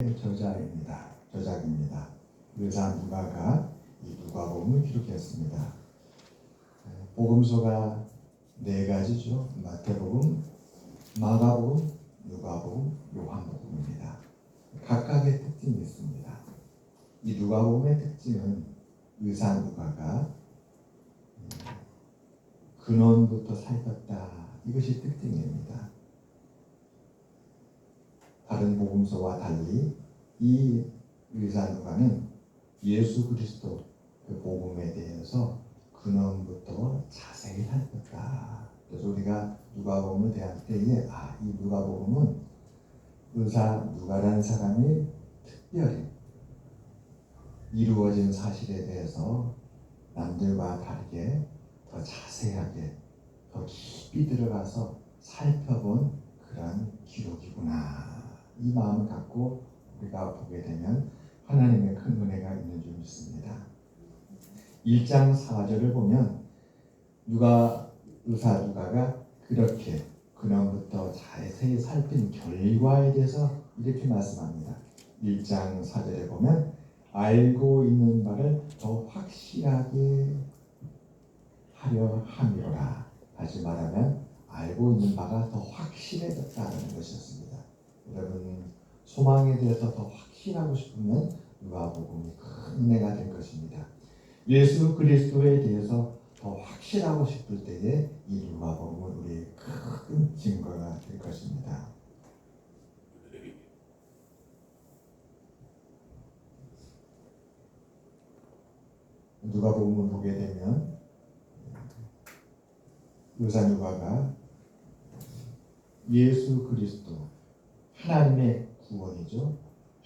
저작입니다. 의사 누가가 이 누가복음을 기록했습니다. 복음서가 네 가지죠. 마태복음, 마가복음, 누가복음, 요한복음입니다. 각각의 특징이 있습니다. 이 누가복음의 특징은 의사 누가가 근원부터 살폈다. 이것이 특징입니다. 다른 복음서와 달리 이 의사 누가는 예수 그리스도 그 복음에 대해서 근원부터 자세히 살폈다. 그래서 우리가 누가복음을 대할 때에 이 누가복음은 의사 누가라는 사람이 특별히 이루어진 사실에 대해서 남들과 다르게 더 자세하게 더 깊이 들어가서 살펴본 그런 기록이구나. 이 마음을 갖고 우리가 보게 되면 하나님의 큰 은혜가 있는 줄 믿습니다. 1장 4절을 보면 의사 누가가 그렇게 근원부터 자세히 살핀 결과에 대해서 이렇게 말씀합니다. 1장 4절에 보면 알고 있는 바를 더 확실하게 하려 함이로라. 다시 말하면 알고 있는 바가 더 확실해졌다는 것이었습니다. 여러분 소망에 대해서 더 확신하고 싶으면 누가복음이 큰 은혜가 될 것입니다. 예수 그리스도에 대해서 더 확실하고 싶을 때에 이 누가복음은 우리의 큰 증거가 될 것입니다. 누가복음을 보게 되면 의사 누가가 예수 그리스도 하나님의 구원이죠.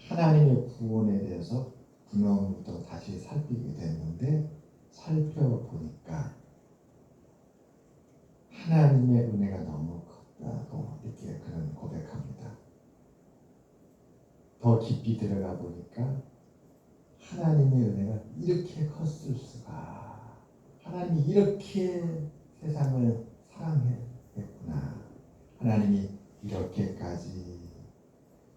하나님의 구원에 대해서 근원부터 다시 살피게 됐는데 살펴보니까 하나님의 은혜가 너무 컸다고 이렇게 그는 고백합니다. 더 깊이 들어가 보니까 하나님의 은혜가 이렇게 컸을 수가, 하나님이 이렇게 세상을 사랑했구나, 하나님이 이렇게까지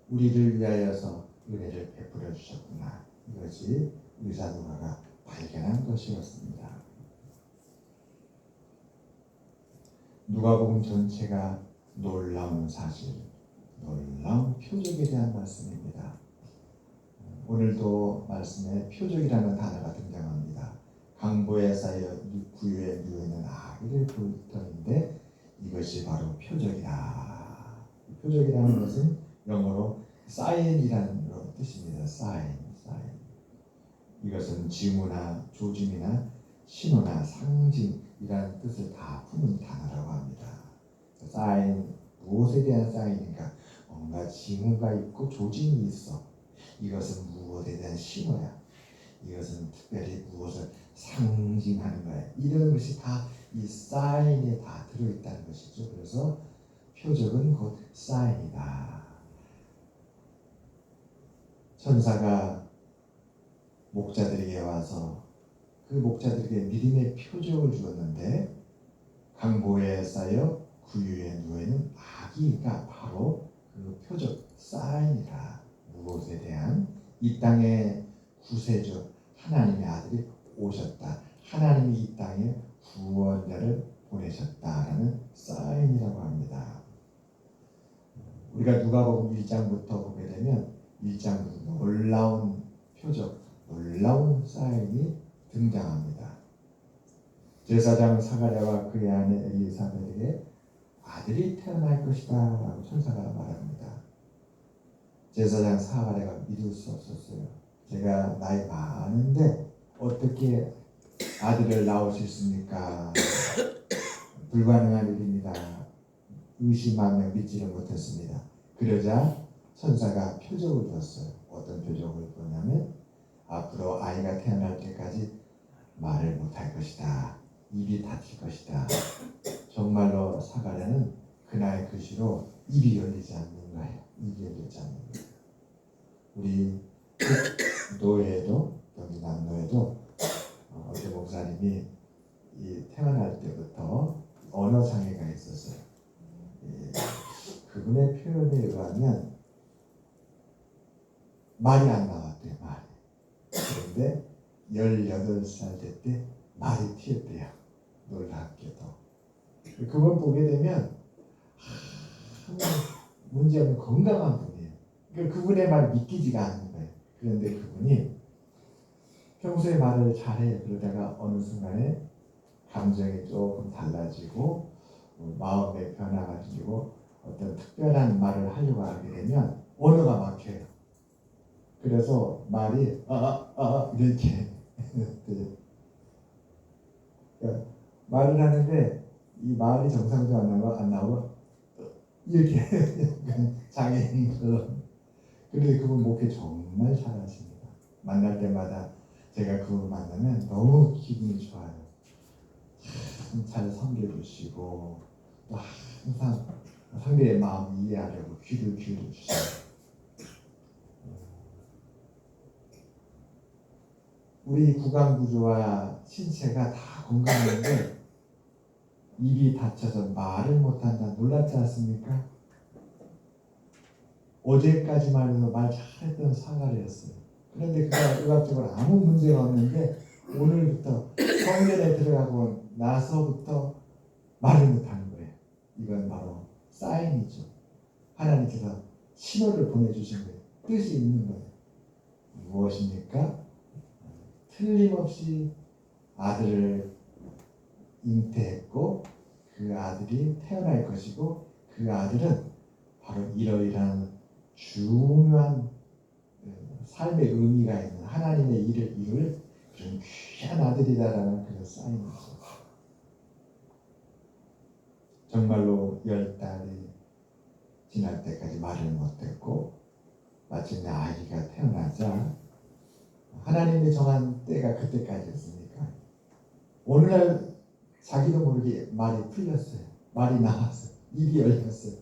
우리를 위하여서 은혜를 베풀어 주셨구나. 이것이 의사 누가가 발견한 것이었습니다. 누가복음 전체가 놀라운 사실, 놀라운 표적에 대한 말씀입니다. 오늘도 말씀에 표적이라는 단어가 등장합니다. 강보에 쌓여 구유에 누워있는 아기를 볼 터인데 이것이 바로 표적이다. 표적이라는 것은 영어로 사인이라는 뜻입니다. 사인. 이것은 징후나 조짐이나 신호나 상징이라는 뜻을 다 품은 단어라고 합니다. 사인, 무엇에 대한 사인인가? 뭔가 징후가 있고 조짐이 있어. 이것은 무엇에 대한 신호야. 이것은 특별히 무엇을 상징하는 거야. 이런 것이 다 이 사인에 다 들어있다는 것이죠. 그래서 표적은 곧 사인이다. 천사가 목자들에게 와서 그 목자들에게 믿음의 표적을 주었는데 강보에 쌓여 구유에 누워있는 아기가 바로 그 표적 사인이라. 무엇에 대한? 이 땅의 구세주 하나님의 아들이 오셨다. 하나님이 이 땅에 구원자를 보내셨다라는 사인이라고 합니다. 우리가 누가복음 1장부터 보게 되면 1장부터 놀라운 표적, 놀라운 사인이 등장합니다. 제사장 사가랴와 그의 아내 엘리사벳에게 아들이 태어날 것이다 라고 천사가 말합니다. 제사장 사가랴가 믿을 수 없었어요. 제가 나이 많은데 어떻게 아들을 낳을 수 있습니까? 불가능한 일입니다. 의심하며 믿지를 못했습니다. 그러자 천사가 표적을 줬어요. 어떤 표적을 보냐면 앞으로 아이가 태어날 때까지 말을 못할 것이다. 입이 닫힐 것이다. 정말로 사가랴는 그날 그 시로 입이 열리지 않는 거예요. 입이 열리지 않는 거예요. 우리 노예도, 여기 남노예도 어제 목사님이 태어날 때부터 언어 장애가 있었어요. 그분의 표현에 의하면 말이 안 나왔대요. 말이. 그런데 18살 됐대 말이 튀었대요. 놀랍게도. 그걸 보게 되면 문제 없는 건강한 분이에요. 그러니까 그분의 말 믿기지가 않는 거예요. 그런데 그분이 평소에 말을 잘해요. 그러다가 어느 순간에 감정이 조금 달라지고 마음의 변화가 생기고 어떤 특별한 말을 하려고 하게 되면 언어가 막혀요. 그래서 말이 이렇게 그러니까 말을 하는데 이 말이 정상적으로 안 나오고 이렇게 장애인처럼. 그런데 그분 목회 정말 잘하십니다. 만날 때마다 제가 그분 만나면 너무 기분이 좋아요. 참 잘 섬겨주시고 또 항상 상대의 마음 이해하려고 귀를 기울여주시고. 우리 구강 구조와 신체가 다 건강한데 입이 닫혀서 말을 못한다. 놀랍지 않습니까? 어제까지만 해도 말 잘했던 사가리였어요. 그런데 그가 의학적으로 아무 문제가 없는데 오늘부터 성전에 들어가고 나서부터 말을 못하는 거예요. 이건 바로 사인이죠. 하나님께서 신호를 보내주신 거예요. 뜻이 있는 거예요. 무엇입니까? 틀림없이 아들을 잉태했고 그 아들이 태어날 것이고 그 아들은 바로 이러이러한 중요한 삶의 의미가 있는 하나님의 일을 이룰 그런 귀한 아들이다라는 그런 사인이죠. 정말로 10달이 지날 때까지 말을 못했고 마침내 아기가 태어나자 하나님이 정한 때가 그때까지였으니까 어느 날 자기도 모르게 말이 풀렸어요. 말이 나왔어요. 입이 열렸어요.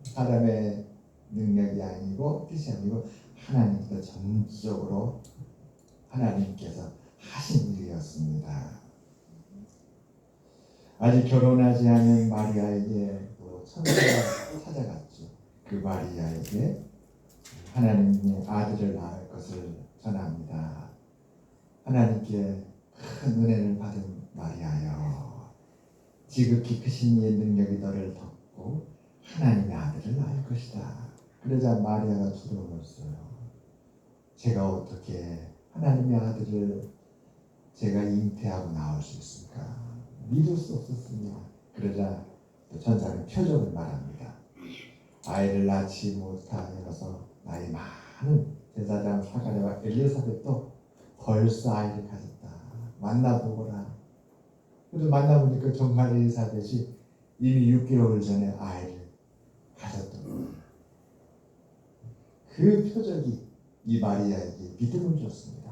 사람의 능력이 아니고 뜻이 아니고 하나님께서 전적으로 하나님께서 하신 일이었습니다. 아직 결혼하지 않은 마리아에게 또 천사가 찾아갔죠. 그 마리아에게 하나님의 아들을 낳을 것을 전합니다. 하나님께 큰 은혜를 받은 마리아여, 지극히 크신 이의 능력이 너를 덮고 하나님의 아들을 낳을 것이다. 그러자 마리아가 두려워했어요. 제가 어떻게 하나님의 아들을 제가 잉태하고 낳을 수 있습니까? 믿을 수 없었습니다. 그러자 천사는 표적을 말합니다. 아이를 낳지 못하여서 나이 많은 제사장 사가랴와 엘리사벳도 벌써 아이를 가졌다. 만나보거라. 그래서 만나보니까 정말 엘리사벳이 이미 6개월 전에 아이를 가졌던 거예요. 그 표적이 이 마리아에게 믿음을 줬습니다.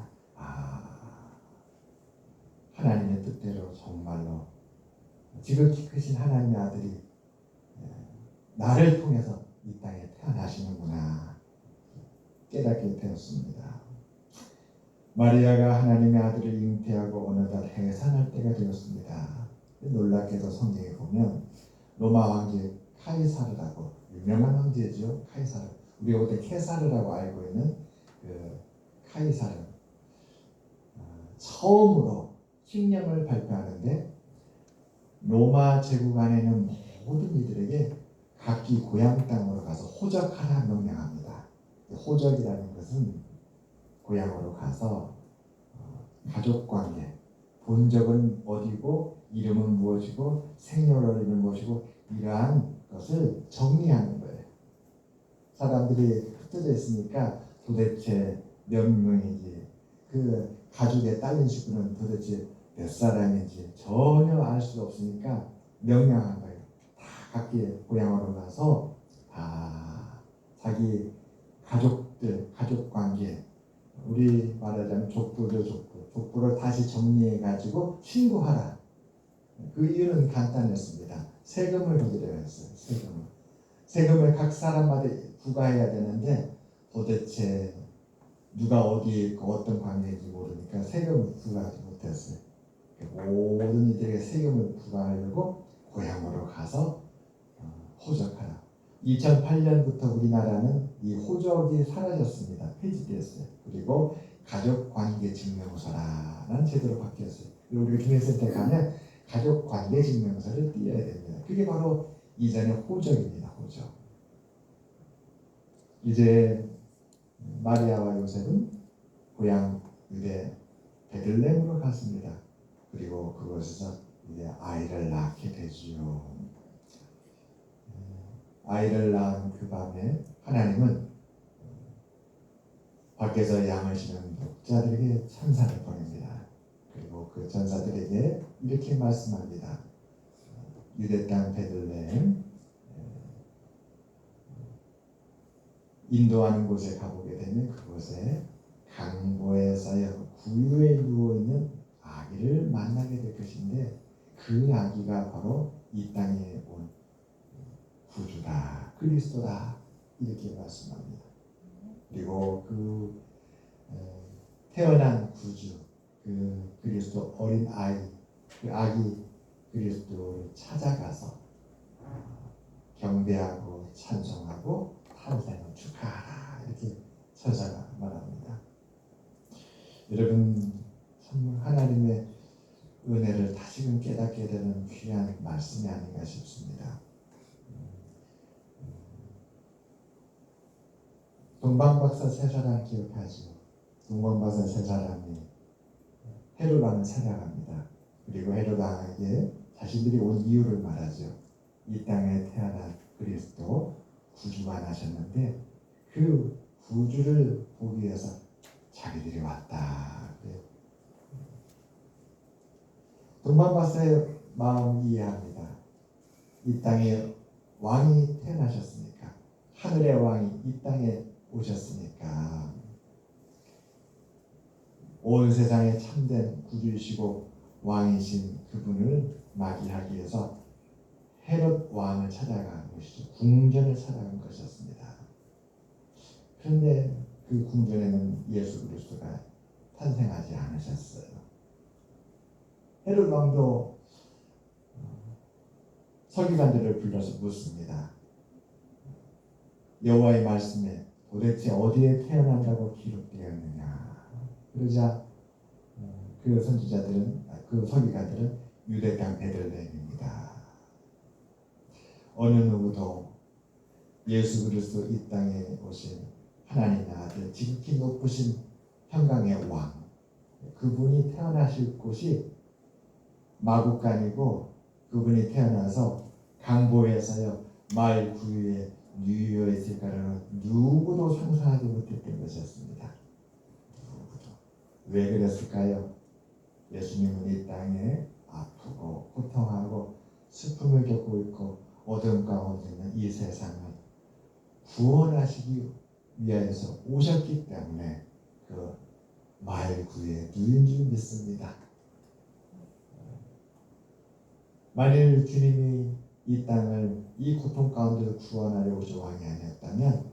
하나님의 뜻대로 정말로 지극히 크신 하나님의 아들이 나를 통해서 이 땅에 태어나시는구나 깨닫게 되었습니다. 마리아가 하나님의 아들을 잉태하고 어느덧 해산할 때가 되었습니다. 놀랍게도 성경에 보면 로마 황제 카이사르라고 유명한 황제죠. 카이사르. 우리가 그때 케사르라고 알고 있는 그 카이사르 처음으로 칙령을 발표하는데 로마 제국 안에 있는 모든 이들에게 각기 고향 땅으로 가서 호적하라 명령합니다. 호적이라는 것은 고향으로 가서 가족관계, 본적은 어디고 이름은 무엇이고 생년월일은 무엇이고 이러한 것을 정리하는 거예요. 사람들이 흩어져 있으니까 도대체 몇 명인지 그 가족에 딸린 식구는 도대체 몇 사람인지 전혀 알 수 없으니까 명령한 거예요. 다 각기 고향으로 가서 자기 가족들, 가족관계 우리 말하자면 족보죠. 족보를 다시 정리해가지고 신고하라. 그 이유는 간단했습니다. 세금을 거두려고 했어요. 세금을 각 사람마다 부과해야 되는데 도대체 누가 어디에 있고 어떤 관계인지 모르니까 세금을 부과하지 못했어요. 모든 이들에게 세금을 부과하려고 고향으로 가서 호적하라. 2008년부터 우리나라는 이 호적이 사라졌습니다. 폐지됐어요. 그리고 가족관계증명서라는 제도로 바뀌었어요. 그리고 우리가 주민센터에 가면 가족관계증명서를 띄어야 됩니다. 그게 바로 이전의 호적입니다. 호적. 이제 마리아와 요셉은 고향 유대 베들레헴으로 갔습니다. 그리고 그곳에서 이제 아이를 낳게 되지요. 아이를 낳은 그 밤에 하나님은 밖에서 양을 치는 독자들에게 천사를 보냅니다. 그리고 그 전사들에게 이렇게 말씀합니다. 유대 땅 베들레헴 인도하는 곳에 가보게 되면 그곳에 강보에 쌓여 구유에 누워있는 아기를 만나게 될 것인데 그 아기가 바로 이 땅에 온 구주다, 그리스도다 이렇게 말씀합니다. 그리고 그 태어난 구주, 그 그리스도 어린 아이, 그 아기 그리스도를 찾아가서 경배하고 찬송하고 탄생을 축하하라 이렇게 천사가 말합니다. 여러분 참 하나님의 은혜를 다시금 깨닫게 되는 귀한 말씀이 아닌가 싶습니다. 동방박사 세 사람 기억하죠? 동방박사 세 사람이 헤롯 왕을 찾아갑니다. 그리고 헤롯 왕에게 자신들이 온 이유를 말하죠. 이 땅에 태어난 그리스도 구주가 나셨는데 그 구주를 보기 위해서 자기들이 왔다. 동방박사의 마음 이해합니다. 이 땅에 왕이 태어나셨으니까, 하늘의 왕이 이 땅에 오셨으니까 온 세상에 참된 구주이시고 왕이신 그분을 맞이하기 위해서 헤롯 왕을 찾아간 것이죠. 궁전을 찾아간 것이었습니다. 그런데 그 궁전에는 예수 그리스도가 탄생하지 않으셨어요. 헤롯 왕도 서기관들을 불러서 묻습니다. 여호와의 말씀에 도대체 어디에 태어난다고 기록되었느냐. 그러자 그 선지자들은, 그 서기관들은 유대 땅 베들레헴입니다. 어느 누구도 예수 그리스도 이 땅에 오신 하나님의 아들, 지극히 높으신 평강의 왕, 그분이 태어나실 곳이 마국간이고 그분이 태어나서 강보에서요 말 구유에 누워 있을까라는 누구도 상상하지 못했던 것이었습니다. 누구도. 왜 그랬을까요? 예수님은 이 땅에 아프고 고통하고 슬픔을 겪고 있고 어둠 가운데 있는 이 세상을 구원하시기 위하여서 오셨기 때문에 그 말 구유에 누인 줄 믿습니다. 만일 주님이 이 땅을 이 고통 가운데서 구원하려 오신 왕이 아니었다면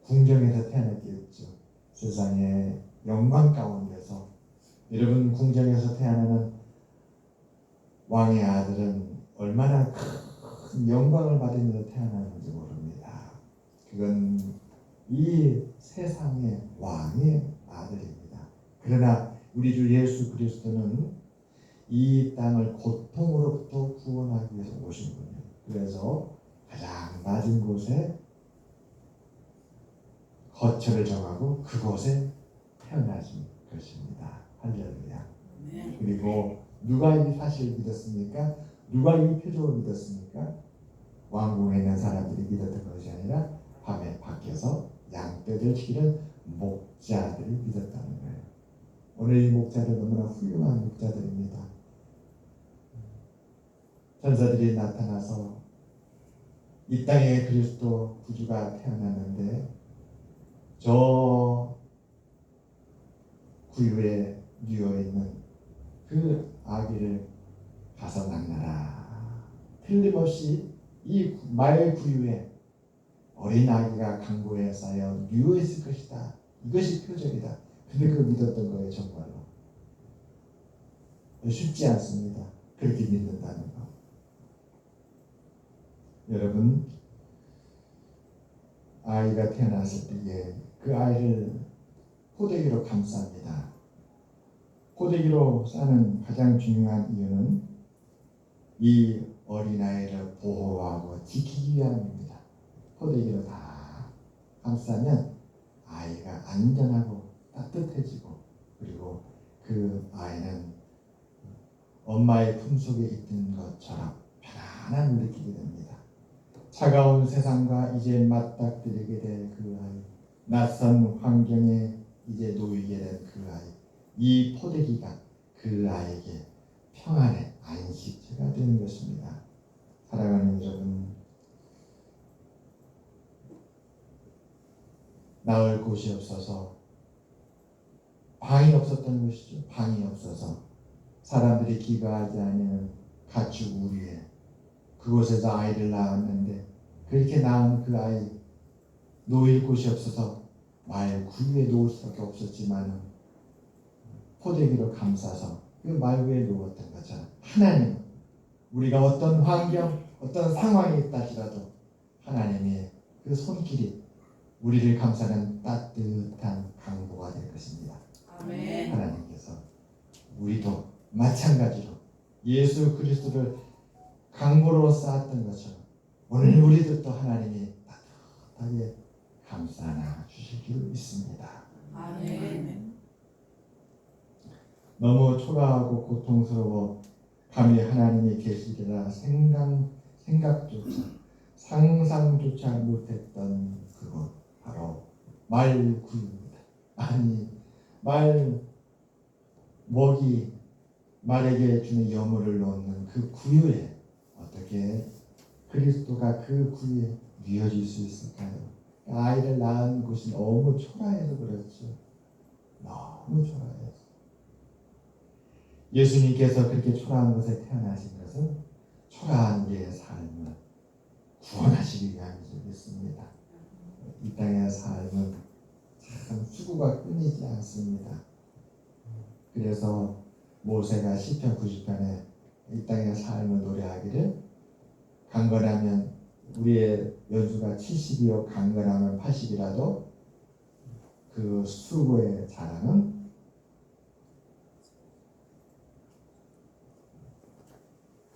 궁정에서 태어났겠죠. 세상의 영광 가운데서. 여러분, 궁정에서 태어나는 왕의 아들은 얼마나 큰 영광을 받으면서 태어나는지 모릅니다. 그건 이 세상의 왕의 아들입니다. 그러나 우리 주 예수 그리스도는 이 땅을 고통으로부터 구원하기 위해서 오신 분이에요. 그래서 가장 낮은 곳에 거처를 정하고 그곳에 태어나신 것입니다. 할렐루야. 그리고 누가 이 사실을 믿었습니까? 누가 이 표적을 믿었습니까? 왕궁에 있는 사람들이 믿었던 것이 아니라 밤에 밖에서 양떼를 치는 목자들이 믿었다는 거예요. 오늘 이 목자들 너무나 훌륭한 목자들입니다. 천사들이 나타나서 이 땅에 그리스도 구주가 태어났는데 저 구유에 누워있는 그 아기를 가서 만나라. 틀림없이 이 말 구유에 어린 아기가 강보에 쌓여 누워있을 것이다. 이것이 표적이다. 근데 그걸 믿었던 거예요. 정말로. 쉽지 않습니다. 그렇게 믿는다는 거. 여러분, 아이가 태어났을 때에 그 아이를 포대기로 감쌉니다. 포대기로 싸는 가장 중요한 이유는 이 어린아이를 보호하고 지키기 위함입니다. 포대기로 다 감싸면 아이가 안전하고 따뜻해지고, 그리고 그 아이는 엄마의 품속에 있는 것처럼 편안함을 느끼게 됩니다. 차가운 세상과 이제 맞닥뜨리게 될 그 아이, 낯선 환경에 이제 놓이게 된 그 아이, 이 포대기가 그 아이에게 평안의 안식처가 되는 것입니다. 사랑하는 여러분, 나올 곳이 없어서 방이 없었던 것이죠. 방이 없어서 사람들이 기거하지 않는 가축 우리에 그곳에서 아이를 낳았는데, 그렇게 낳은 그 아이 놓일 곳이 없어서 말 구유에 놓을 수밖에 없었지만 포대기로 감싸서 그 말 위에 놓았던 것처럼 하나님, 우리가 어떤 환경, 어떤 상황에 있다 할지라도 하나님의 그 손길이 우리를 감싸는 따뜻한 강보가 될 것입니다. 아멘. 하나님께서 우리도 마찬가지로 예수 그리스도를 강보로 쌓았던 것처럼 오늘 우리도 또 하나님이 따뜻하게 감싸 안아 주실 줄 믿습니다. 아멘. 너무 초라하고 고통스러워 감히 하나님이 계시리라 생각조차 상상조차 못했던 그곳, 바로 말구유입니다. 아니, 먹이 말에게 주는 여물을 놓는 그 구유에 어떻게 그리스도가 그 구유에 뉘어질 수 있을까요? 아이를 낳은 곳이 너무 초라해서 그렇죠. 너무 초라해서. 예수님께서 그렇게 초라한 곳에 태어나신 것은 초라한 우리의 삶을 구원하시기 위함인 줄 믿습니다. 이 땅의 삶은 참 수고가 끊이지 않습니다. 그래서 모세가 시편 90편에 이 땅의 삶을 노래하기를, 강건하면 우리의 연수가 70이요 강건하면 80이라도 그 수고의 자랑은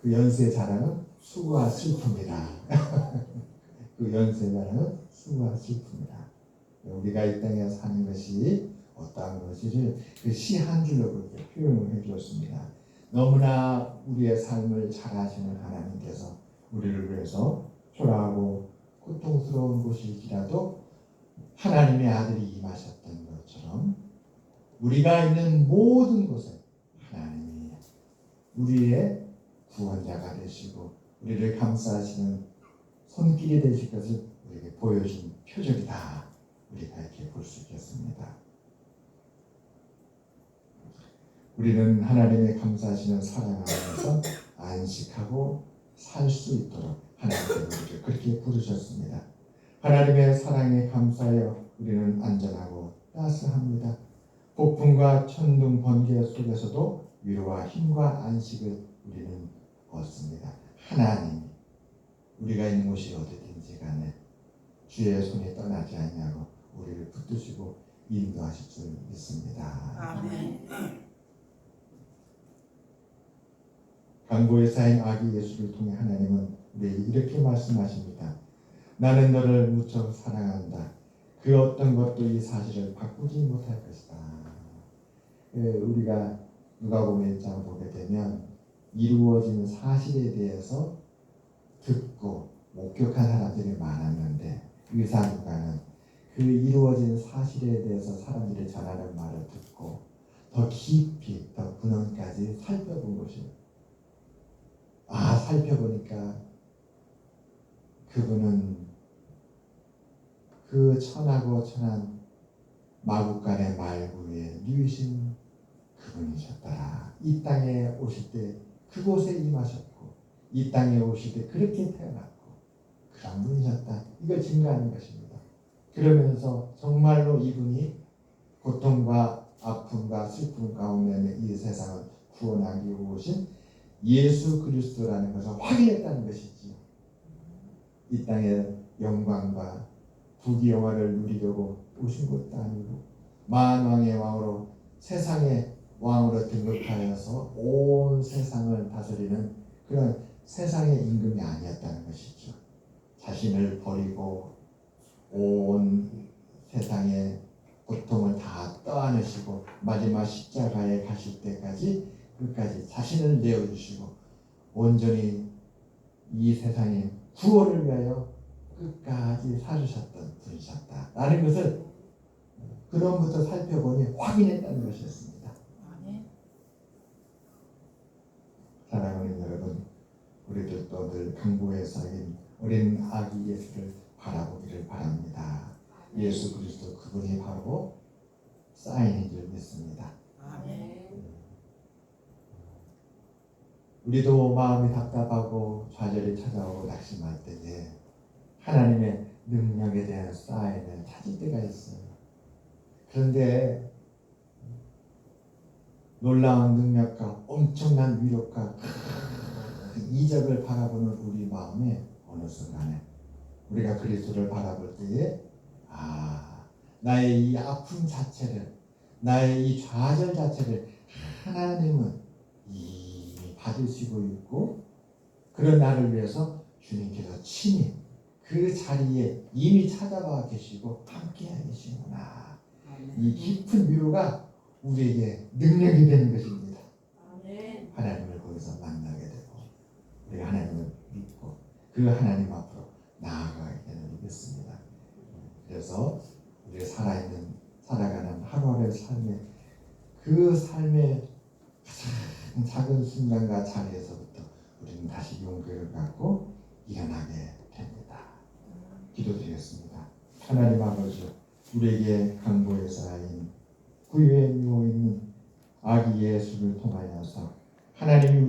그 연수의 자랑은 수고와 슬픔이다. 그 연수의 자랑은 수고와 슬픔이다. 우리가 이 땅에 사는 것이 어떠한 것인지 그 시 한 줄로 그렇게 표현을 해주었습니다. 너무나 우리의 삶을 잘 아시는 하나님께서 우리를 위해서 초라하고 고통스러운 곳일지라도 하나님의 아들이 임하셨던 것처럼 우리가 있는 모든 곳에 하나님이 우리의 구원자가 되시고 우리를 감싸시는 손길이 되실 것을 우리에게 보여준 표적이다. 우리가 이렇게 볼 수 있겠습니다. 우리는 하나님의 감싸시는 사랑 안에서 안식하고 살 수 있도록 하나님께서 우리를 그렇게 부르셨습니다. 하나님의 사랑에 감사하여 우리는 안전하고 따스합니다. 폭풍과 천둥 번개 속에서도 위로와 힘과 안식을 우리는 얻습니다. 하나님, 우리가 있는 곳이 어디든지 간에 주의 손이 떠나지 않냐고 우리를 붙드시고 인도하실 줄 믿습니다. 아멘. 강보의 사인 아기 예수를 통해 하나님은 우리에게 이렇게 말씀하십니다. 나는 너를 무척 사랑한다. 그 어떤 것도 이 사실을 바꾸지 못할 것이다. 우리가 누가복음 1장을 보게 되면 이루어진 사실에 대해서 듣고 목격한 사람들이 많았는데, 의사 누가는 그 이루어진 사실에 대해서 사람들이 전하는 말을 듣고 더 깊이, 더 근원까지 살펴본 것이에요. 살펴보니까 그분은 그 천하고 천한 마국간의 말구에 누이신 그분이셨더라. 이 땅에 오실 때 그곳에 임하셨고, 이 땅에 오실 때 그렇게 태어났고 그런 분이셨다. 이걸 증거하는 것입니다. 그러면서 정말로 이분이 고통과 아픔과 슬픔 가운데 있는 이 세상을 구원하기 위해 오신 예수 그리스도라는 것을 확인했다는 것이지요. 이 땅의 영광과 부귀영화를 누리려고 오신 것도 아니고 만왕의 왕으로 세상의 왕으로 등극하여서 온 세상을 다스리는 그런 세상의 임금이 아니었다는 것이죠. 자신을 버리고 온 세상의 고통을 다 떠안으시고 마지막 십자가에 가실 때까지 끝까지 자신을 내어주시고 온전히 이 세상의 구원을 위하여 끝까지 살으셨던 분이셨다라는 것을 그놈부터 살펴보니 확인했다는 것이었습니다. 아멘. 사랑하는 여러분, 우리들도 늘 강구에서인 어린 아기 예수를 바라보기를 바랍니다. 예수 그리스도 그분이 바로 사인인 줄 믿습니다. 아멘. 우리도 마음이 답답하고 좌절이 찾아오고 낙심할 때에 하나님의 능력에 대한 사인을 찾을 때가 있어요. 그런데 놀라운 능력과 엄청난 위력과 큰 이적을 바라보는 우리 마음에 어느 순간에 우리가 그리스도를 바라볼 때에 나의 이 아픔 자체를, 나의 이 좌절 자체를 하나님은 이미 받으시고 있고 그런 나를 위해서 주님께서 친히 그 자리에 이미 찾아와 계시고 함께하 계시구나. 이 깊은 위로가 우리에게 능력이 되는 것입니다. 아멘. 하나님을 거기서 만나게 되고 우리가 하나님을 믿고 그 하나님 앞으로 나아가게 되는 믿습니다. 그래서 우리가 살아가는 하루하루의 삶에 그 삶의 가장 작은 순간과 자리에서부터 우리는 다시 용기를 갖고 일어나게 됩니다. 기도드리겠습니다. 하나님 아버지, 우리에게 강보에서 하인 구유에 누워 있는 아기 예수를 통하여서 하나님이